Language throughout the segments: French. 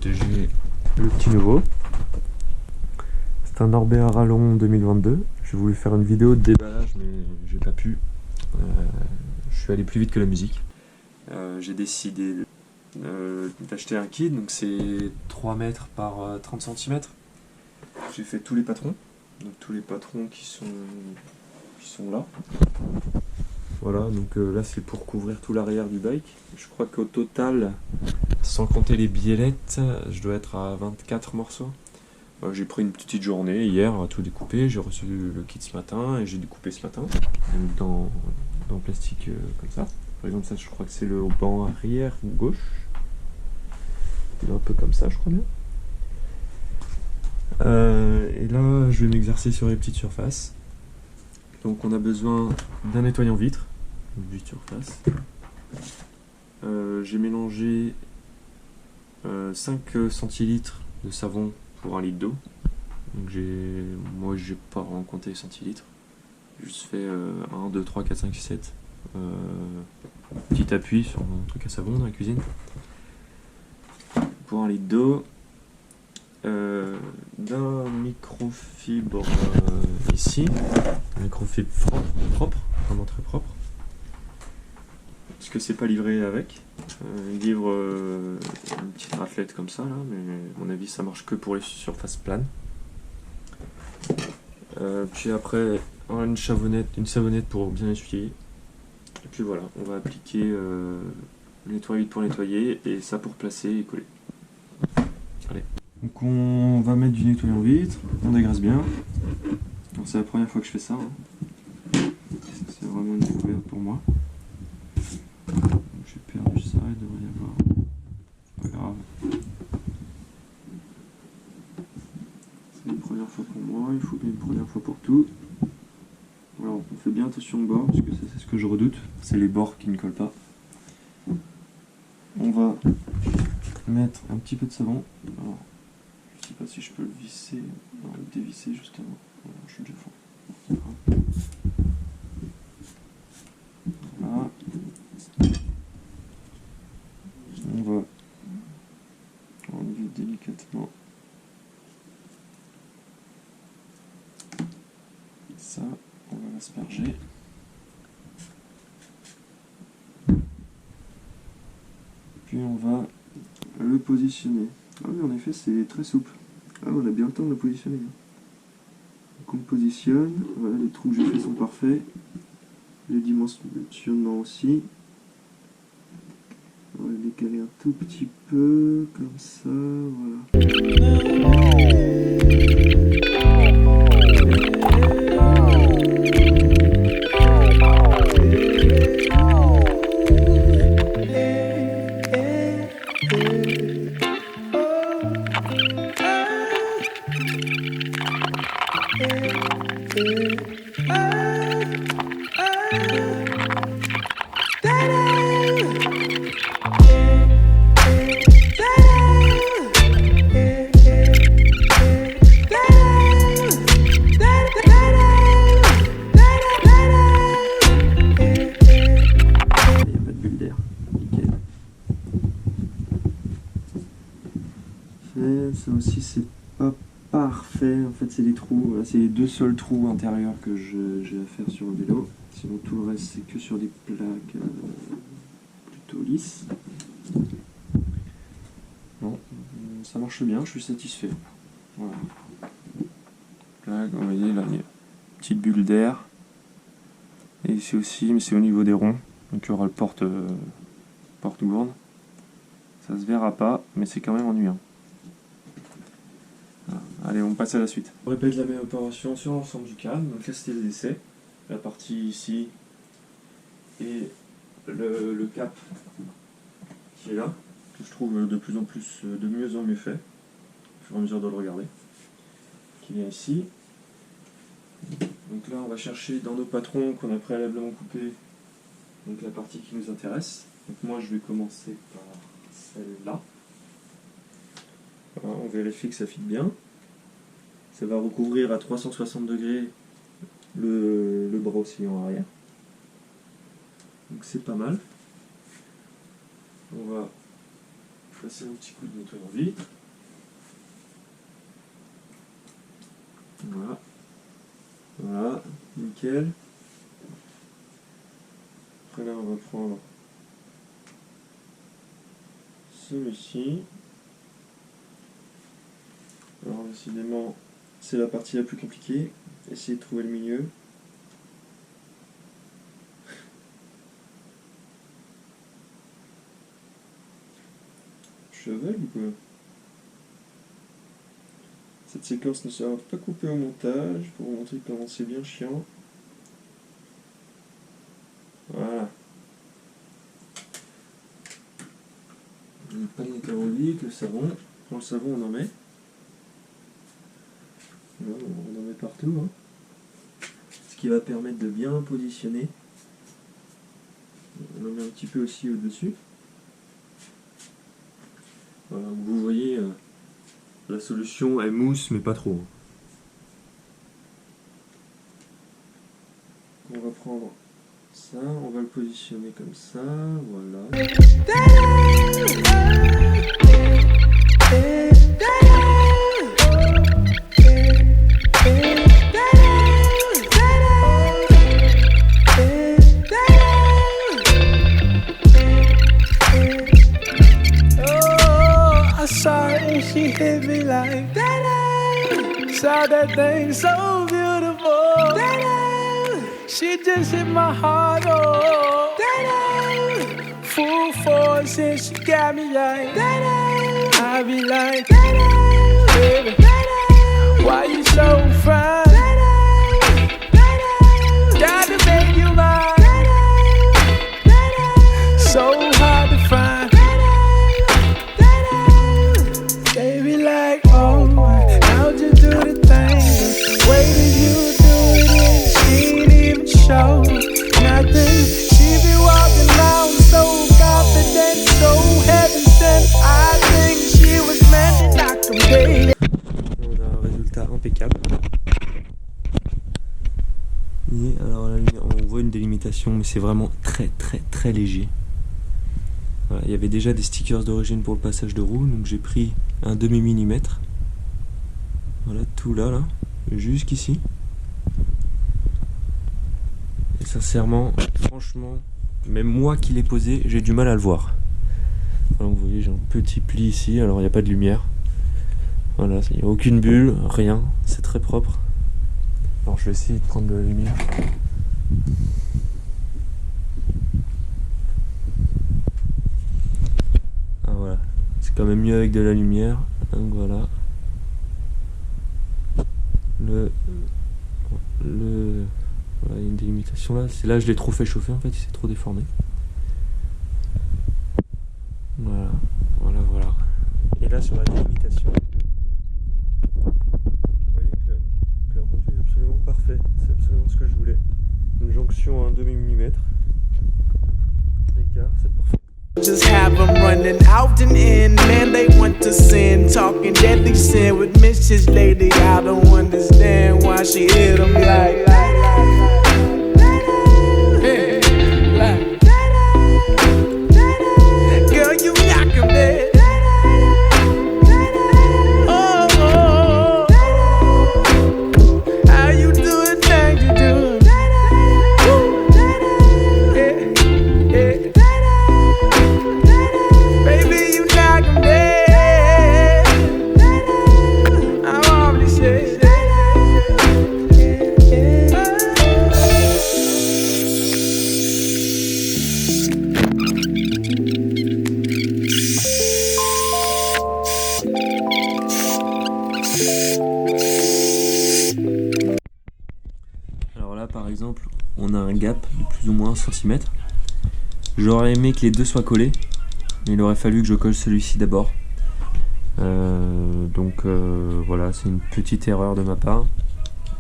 protéger le petit nouveau. C'est un Orbea Rallon 2022. J'ai voulu faire une vidéo de déballage mais j'ai pas pu. Je suis allé plus vite que la musique. J'ai décidé d'acheter un kit, donc c'est 3 mètres par 30 cm. J'ai fait tous les patrons, donc tous les patrons qui sont là. Voilà, donc là c'est pour couvrir tout l'arrière du bike. Je crois qu'au total, sans compter les biellettes, je dois être à 24 morceaux. J'ai pris une petite journée hier à tout découper. J'ai reçu le kit ce matin et j'ai découpé ce matin dans plastique comme ça. Par exemple, ça je crois que c'est le banc arrière gauche. Il est un peu comme ça, je crois bien. Et là, je vais m'exercer sur les petites surfaces. Donc on a besoin d'un nettoyant vitre, 8 surfaces. J'ai mélangé 5 centilitres de savon pour 1 litre d'eau. Donc moi j'ai pas vraiment compté les centilitres. J'ai juste fait 1, 2, 3, 4, 5, 6, 7. Petit appui sur mon truc à savon dans la cuisine. Pour 1 litre d'eau. D'un microfibre ici, un microfibre propre, vraiment très propre, parce que c'est pas livré avec. Il livre une petite raflette comme ça là, mais à mon avis ça marche que pour les surfaces planes. Puis après une savonnette pour bien essuyer. Et puis voilà, on va appliquer le nettoyant pour nettoyer et ça pour placer et coller. Allez. Donc on va mettre du nettoyant vitre, on dégraisse bien. C'est la première fois que je fais ça. C'est vraiment une découverte pour moi. J'ai perdu ça, il devrait y avoir. Pas grave. C'est une première fois pour moi, il faut bien une première fois pour tout. Alors on fait bien attention au bord, parce que c'est ce que je redoute, c'est les bords qui ne collent pas. On va mettre un petit peu de savon. Alors, je sais pas si je peux le visser, non, le dévisser justement. Voilà, je suis déjà fond. Voilà. On va enlever délicatement ça, on va l'asperger. Puis on va le positionner. Ah oui, en effet, c'est très souple. Ah, on a bien le temps de le positionner. Donc on le positionne, voilà, les trous que j'ai fait sont parfaits. Les dimensionnements aussi. On va le décaler un tout petit peu, comme ça, voilà. Ça aussi c'est pas parfait, en fait c'est des trous, c'est les 2 seuls trous intérieurs que j'ai à faire sur le vélo, sinon tout le reste c'est que sur des plaques plutôt lisses. Bon, ça marche bien, je suis satisfait. Voilà. Plaque, vous voyez là, il y a une petite bulle d'air, et ici aussi, mais c'est au niveau des ronds, donc il y aura le porte-gourde. Ça se verra pas, mais c'est quand même ennuyant. Allez, on passe à la suite. On répète la même opération sur l'ensemble du cadre. Donc là c'était les essais. La partie ici et le cap qui est là, que je trouve de plus en plus, de mieux en mieux fait, au fur et à mesure de le regarder. Qui vient ici. Donc là on va chercher dans nos patrons qu'on a préalablement coupés, donc la partie qui nous intéresse. Donc moi je vais commencer par celle-là. Voilà, on vérifie que ça fit bien. Ça va recouvrir à 360 degrés le bras oscillant arrière. Donc c'est pas mal. On va passer un petit coup de nettoyant vitre. Voilà. Voilà, nickel. Après là, on va prendre celui-ci. Alors décidément, c'est la partie la plus compliquée. Essayez de trouver le milieu. Je suis aveugle ou quoi? Cette séquence ne sera pas coupée au montage pour vous montrer comment c'est bien chiant. Voilà. Pas de météorologique, le savon. Dans le savon, on en met. Voilà, on en met partout. Hein. Ce qui va permettre de bien positionner. On en met un petit peu aussi au-dessus. Voilà, vous voyez, la solution elle mousse, mais pas trop. On va prendre ça, on va le positionner comme ça, voilà. She hit me like that. Saw that thing so beautiful. She just hit my heart. Oh, full force and she got me like I be like, baby, why you so fine? Gotta make you mine. So hard to find. On a un résultat impeccable. Et alors là, on voit une délimitation, mais c'est vraiment très léger. Voilà, il y avait déjà des stickers d'origine pour le passage de roue, donc j'ai pris un demi-millimètre. Voilà, tout là, jusqu'ici. Et sincèrement, franchement, même moi qui l'ai posé, j'ai du mal à le voir. Voilà, vous voyez, j'ai un petit pli ici, alors il n'y a pas de lumière. Voilà, il n'y a aucune bulle, rien, c'est très propre. Alors je vais essayer de prendre de la lumière. Ah voilà, c'est quand même mieux avec de la lumière. Donc voilà. Voilà, il y a une délimitation là. C'est là je l'ai trop fait chauffer en fait, il s'est trop déformé. Voilà. Et là sur la délimitation, vous voyez que le rendu est absolument parfait. C'est absolument ce que je voulais. Une jonction à un demi-millimètre d'écart, c'est parfait. Just have them running out and in. Man, they want to sin. Talking deadly sin with Mrs. Lady. I don't understand why she hit them like. Girl, you knock him dead. Alors là par exemple on a un gap de plus ou moins 1 cm. J'aurais aimé que les deux soient collés, mais il aurait fallu que je colle celui-ci d'abord. Voilà, c'est une petite erreur de ma part.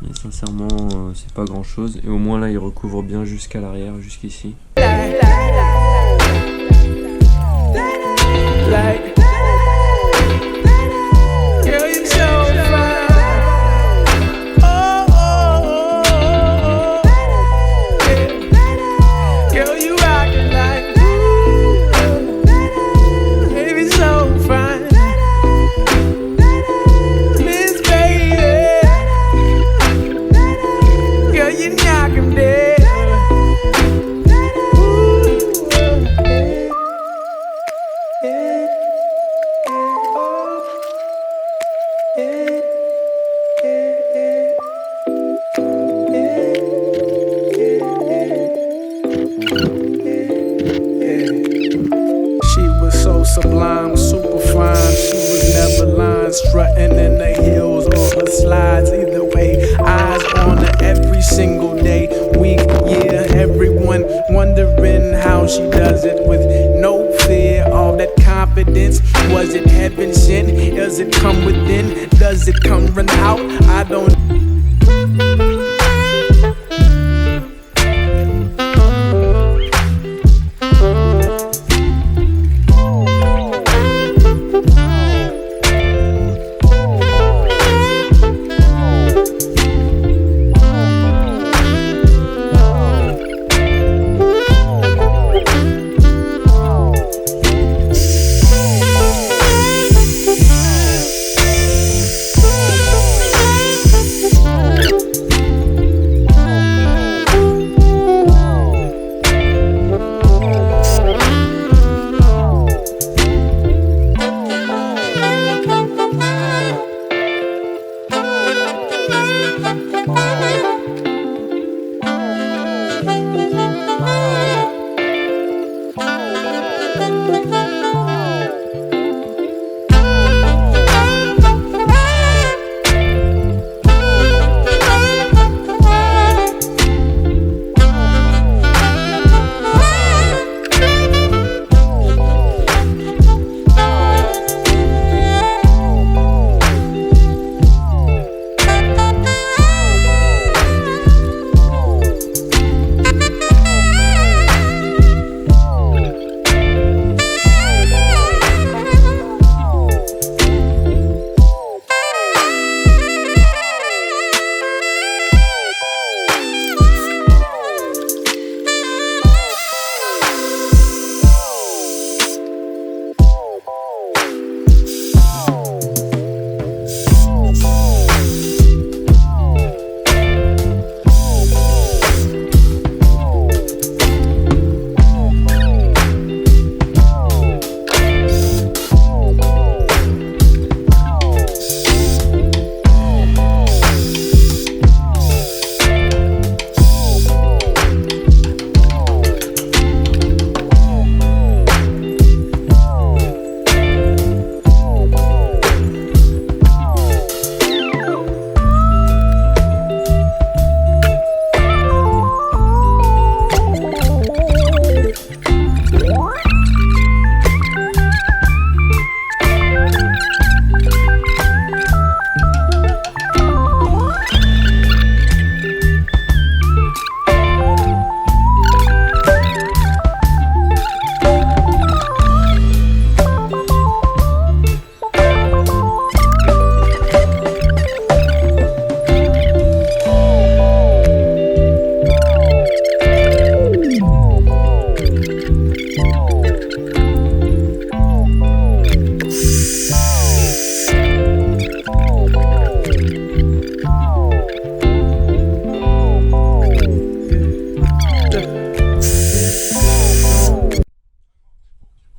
Mais sincèrement c'est pas grand chose. Et au moins là il recouvre bien jusqu'à l'arrière, jusqu'ici. Girl, you rockin' like, ooh, baby, so mind strutting in the hills or the slides. Either way, eyes on her every single day, week, year. Everyone wondering how she does it with no fear. All that confidence, was it heaven sent? Does it come within? Does it come run out? I don't.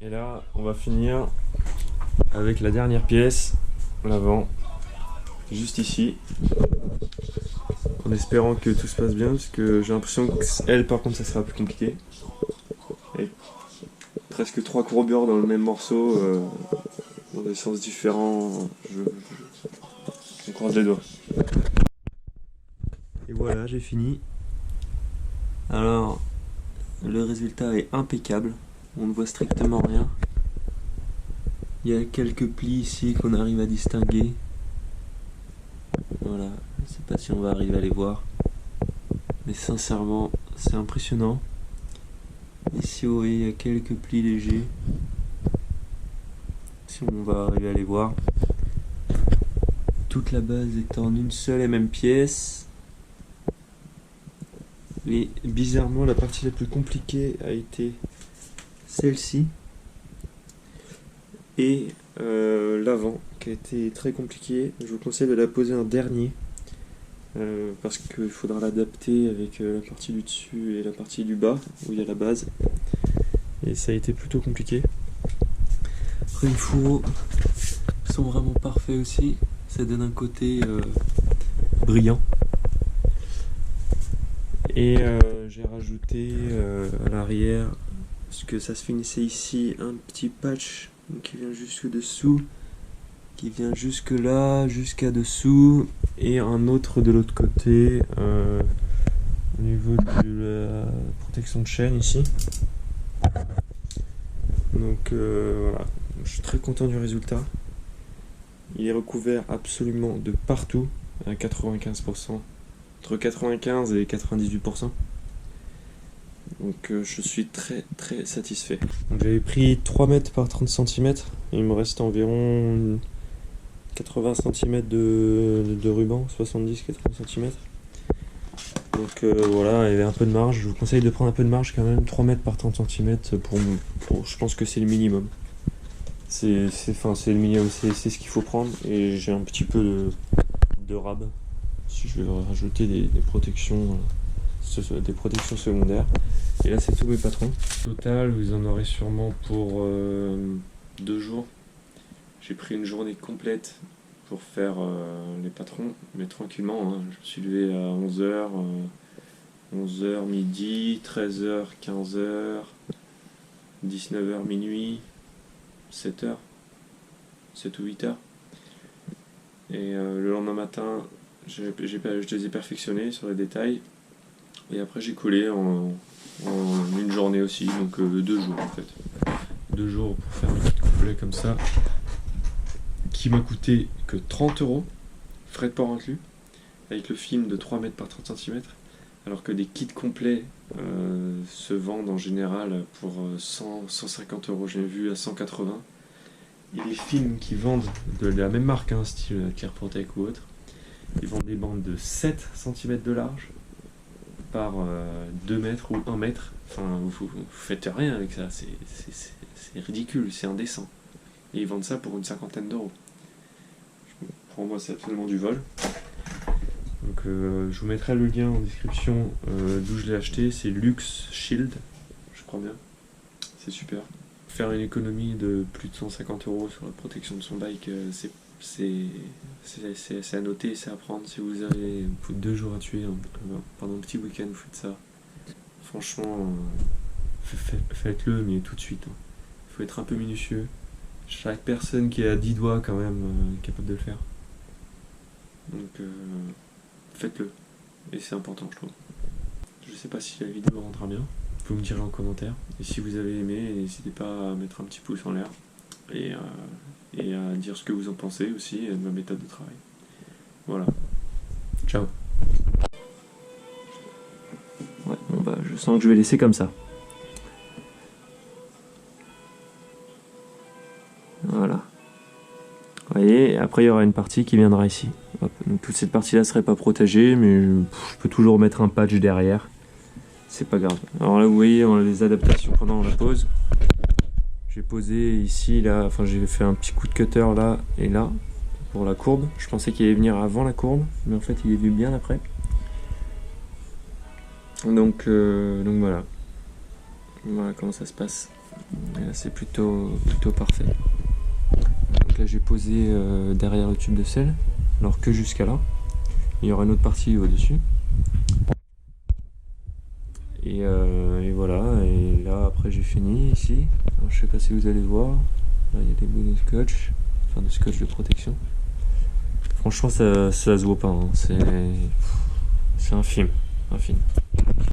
Et là, on va finir avec la dernière pièce, l'avant, juste ici, en espérant que tout se passe bien, parce que j'ai l'impression que elle, par contre, ça sera plus compliqué. Et presque 3 courbures dans le même morceau, dans des sens différents, on croise les doigts. Et voilà, j'ai fini. Alors, le résultat est impeccable. On ne voit strictement rien. Il y a quelques plis ici qu'on arrive à distinguer. Voilà, je ne sais pas si on va arriver à les voir. Mais sincèrement, c'est impressionnant. Ici, vous voyez, il y a quelques plis légers. Si on va arriver à les voir. Toute la base est en une seule et même pièce. Et bizarrement, la partie la plus compliquée a été celle-ci. Et l'avant, qui a été très compliqué. Je vous conseille de la poser en dernier. Parce qu'il faudra l'adapter avec la partie du dessus et la partie du bas, où il y a la base. Et ça a été plutôt compliqué. Après, les fourreaux sont vraiment parfaits aussi. Ça donne un côté brillant. Et j'ai rajouté à l'arrière, parce que ça se finissait ici, un petit patch qui vient jusque dessous, qui vient jusque là, jusqu'à dessous, et un autre de l'autre côté, au niveau de la protection de chaîne ici. Donc voilà, je suis très content du résultat. Il est recouvert absolument de partout, à 95%, entre 95 et 98%. Donc je suis très très satisfait. Donc j'avais pris 3 mètres par 30 cm, et il me reste environ 80 cm de ruban, 70-80 cm. Donc voilà, il y avait un peu de marge. Je vous conseille de prendre un peu de marge quand même. 3 mètres par 30 cm pour je pense que c'est le minimum. C'est le minimum, c'est ce qu'il faut prendre. Et j'ai un petit peu de rab. Si je vais rajouter des protections secondaires. Et là c'est tous mes patrons. Au total, vous en aurez sûrement pour 2 jours. J'ai pris une journée complète pour faire les patrons, mais tranquillement, hein. Je me suis levé à 11h, midi, 13h, 15h, 19h, minuit, 7h, 7 ou 8h. Et le lendemain matin, je les ai perfectionnés sur les détails. Et après j'ai collé en une journée aussi, donc 2 jours en fait. 2 jours pour faire un kit complet comme ça, qui m'a coûté que 30 €, frais de port inclus, avec le film de 3 mètres par 30 cm, alors que des kits complets se vendent en général pour 100-150 €, j'ai vu à 180. Et les films qui vendent de la même marque, hein, style Clearprotect ou autre, ils vendent des bandes de 7 cm de large par 2 mètres ou 1 mètre. Enfin, vous faites rien avec ça, c'est ridicule, c'est indécent. Et ils vendent ça pour une 50aine d'euros. Pour moi, c'est absolument du vol. Donc, je vous mettrai le lien en description d'où je l'ai acheté. C'est Lux Shield, je crois bien. C'est super. Faire une économie de plus de 150 € sur la protection de son bike, c'est à noter, c'est à prendre. Si vous avez 2 jours à tuer, pendant un petit week-end, vous faites ça. Franchement, faites-le, mais tout de suite. Il faut être un peu minutieux. Chaque personne qui est à 10 doigts quand même est capable de le faire. Donc faites-le. Et c'est important, je trouve. Je sais pas si la vidéo rendra bien. Vous me direz en commentaire. Et si vous avez aimé, n'hésitez pas à mettre un petit pouce en l'air. Et à dire ce que vous en pensez aussi, et de ma méthode de travail. Voilà. Ciao. Ouais, bon bah je sens que je vais laisser comme ça. Voilà. Vous voyez, après il y aura une partie qui viendra ici. Hop. Donc toute cette partie là serait pas protégée, mais je peux toujours mettre un patch derrière. C'est pas grave. Alors là vous voyez les adaptations pendant la pause. J'ai posé ici, là, enfin j'ai fait un petit coup de cutter là et là pour la courbe. Je pensais qu'il allait venir avant la courbe, mais en fait il est venu bien après. Donc voilà. Voilà comment ça se passe. Et là c'est plutôt parfait. Donc là j'ai posé derrière le tube de sel, alors que jusqu'à là. Il y aura une autre partie au-dessus. Et voilà, et là après j'ai fini ici. Alors, je sais pas si vous allez voir, là il y a des bouts de scotch, enfin de scotch de protection. Franchement ça se voit pas, hein. C'est un film.